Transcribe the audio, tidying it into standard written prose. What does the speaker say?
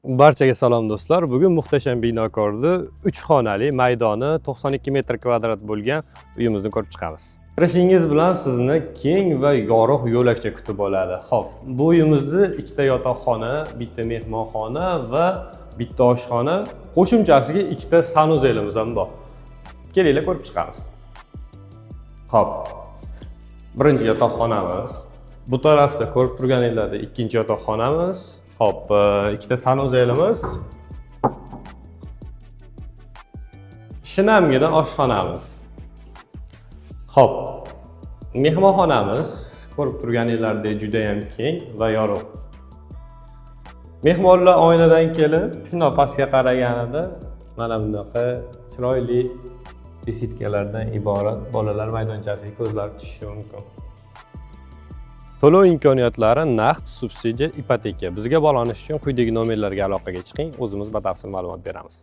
Barchaga salom do'stlar. Bugun muhtasham binokorda 3 xonali, maydoni 92 metr kvadrat bo'lgan uyimizni ko'rib chiqamiz. Kirishingiz bilan sizni keng va yorug' yo'lakcha kutib oladi. Xo'p, bu uyimizda ikkita yotoqxona, bitta mehmonxona va bitta oshxona, qo'shimchasiga ikkita sanuzelimiz ham bor. Kelinglar ko'rib chiqamiz. Xo'p. Birinchi yotoqxonamiz. Bu tarafda ko'rib turganingizlardek ikkinchi yotoqxonamiz. Hop, ikkita sanuzelimiz. Shinamgina oshxonamiz. Hop. Mehmonxonamiz ko'rib turganinglardek juda ham keng va yorug'. Mehmonlar oynadan kelib, shunday pastga qaraganida mana bunaqa chiroyli besitkalardan iborat bolalar maydonchasiga ko'zlari tushishi mumkin. To'lov imkoniyatlari naqd, subsidiya, ipoteka. Bizga bog'lanish uchun quyidagi nomerlarga aloqaga chiqing, o'zimiz batafsil ma'lumot beramiz.